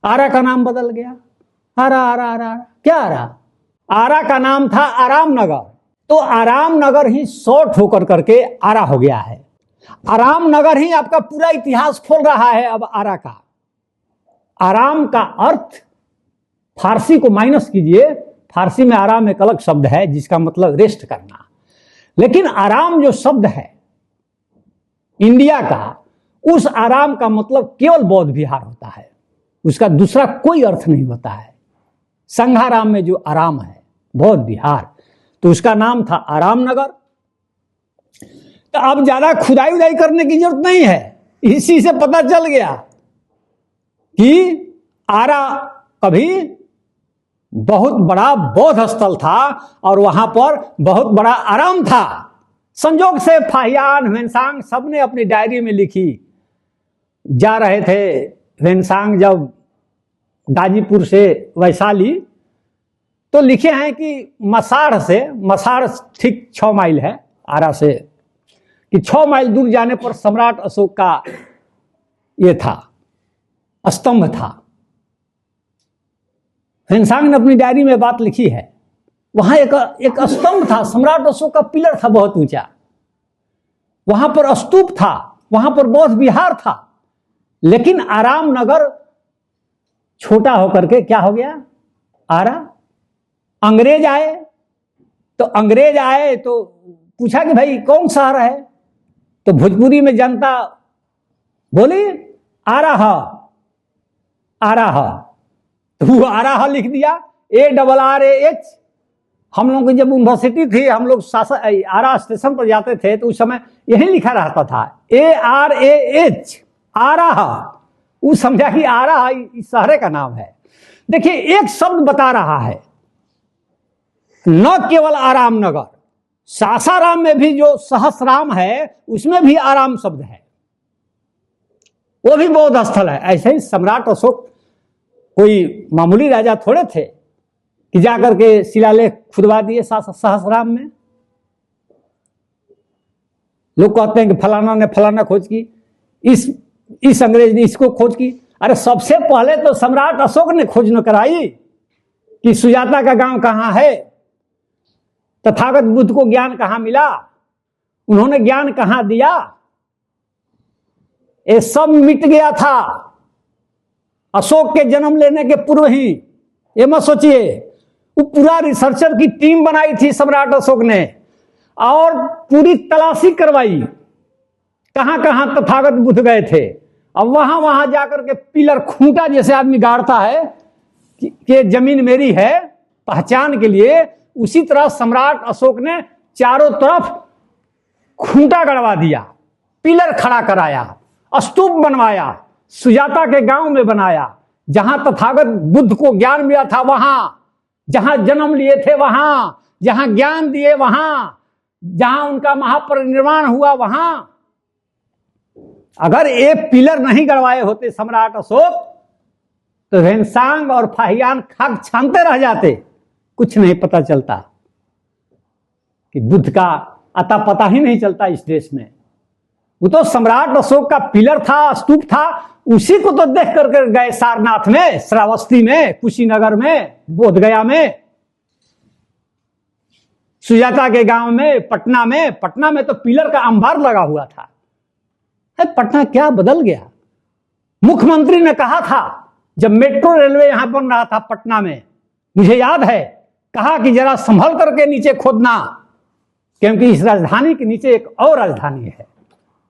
आरा का नाम बदल गया। आरा आरा आरा आरा क्या आरा? आरा का नाम था आराम नगर, तो आराम नगर ही शॉर्ट होकर करके आरा हो गया है। आराम नगर ही आपका पूरा इतिहास खोल रहा है अब आरा का। आराम का अर्थ फारसी को माइनस कीजिए, फारसी में आराम एक अलग शब्द है जिसका मतलब रेस्ट करना, लेकिन आराम जो शब्द है इंडिया का, उस आराम का मतलब केवल बौद्ध विहार होता है, उसका दूसरा कोई अर्थ नहीं होता है। संघाराम में जो आराम है बौद्ध विहार, तो उसका नाम था आराम नगर। तो अब ज्यादा खुदाई उदाई करने की जरूरत नहीं है, इसी से पता चल गया कि आरा कभी बहुत बड़ा बौद्ध स्थल था और वहां पर बहुत बड़ा आराम था। संजोग से फाहियान ह्वेनसांग सबने अपनी डायरी में लिखी। जा रहे थे ह्वेनसांग जब गाजीपुर से वैशाली, तो लिखे हैं कि मसाढ़ ठीक 6 माइल है आरा से, कि 6 माइल दूर जाने पर सम्राट अशोक का ये था स्तंभ था। ह्वेनसांग ने अपनी डायरी में बात लिखी है। वहां एक स्तंभ था, सम्राट अशोक का पिलर था बहुत ऊंचा, वहां पर स्तूप था, वहां पर बौद्ध विहार था, लेकिन आराम नगर छोटा होकर के क्या हो गया? आरा। अंग्रेज आए तो पूछा कि भाई कौन शहर है? तो भोजपुरी में जनता बोली आरा, तो वो आरा लिख दिया, ARRAH। हम लोग की जब यूनिवर्सिटी थी, हम लोग आरा स्टेशन पर जाते थे तो उस समय यही लिखा रहता था ARAH, आरा। वो समझा कि आरा इस शहर का नाम है। देखिए एक शब्द बता रहा है, न केवल आराम नगर, सासाराम में भी जो सहस्राम है उसमें भी आराम शब्द है, वो भी बौद्ध स्थल है। ऐसे ही सम्राट अशोक कोई मामूली राजा थोड़े थे कि जाकर के शिलालेख खुदवा दिए सहस्राम में। लोग कहते हैं कि फलाना ने फलाना खोज की, इस अंग्रेज ने इसको खोज की। अरे सबसे पहले तो सम्राट अशोक ने खोज न कराई कि सुजाता का गांव कहां है, तथागत बुद्ध को ज्ञान कहां मिला, उन्होंने ज्ञान कहां दिया, ये सब मिट गया था अशोक के जन्म लेने के पूर्व ही। ये मत सोचिए, वो पूरा रिसर्चर की टीम बनाई थी सम्राट अशोक ने और पूरी तलाशी करवाई कहां कहां तथागत बुद्ध गए थे। अब वहां जाकर के पिलर खूंटा जैसे आदमी गाड़ता है कि जमीन मेरी है पहचान के लिए, उसी तरह सम्राट अशोक ने चारों तरफ खूंटा गड़वा दिया, पिलर खड़ा कराया, स्तूप बनवाया, सुजाता के गांव में बनाया, जहां तथागत बुद्ध को ज्ञान मिला था वहां, जहां जन्म लिए थे वहां, जहां ज्ञान दिए वहां, जहां उनका महापरिनिर्वाण हुआ वहां। अगर ये पिलर नहीं गड़वाए होते सम्राट अशोक, तो ह्वेनसांग और फाहियान खाक छानते रह जाते, कुछ नहीं पता चलता कि बुद्ध का अता पता ही नहीं चलता इस देश में। वो तो सम्राट अशोक का पिलर था, स्तूप था, उसी को तो देख करके गए सारनाथ में, श्रावस्ती में, कुशीनगर में, बोधगया में, सुजाता के गांव में, पटना में तो पिलर का अंबार लगा हुआ था। पटना क्या बदल गया? मुख्यमंत्री ने कहा था जब मेट्रो रेलवे यहां बन रहा था पटना में, मुझे याद है, कहा कि जरा संभल करके नीचे खोदना, क्योंकि इस राजधानी के नीचे एक और राजधानी है।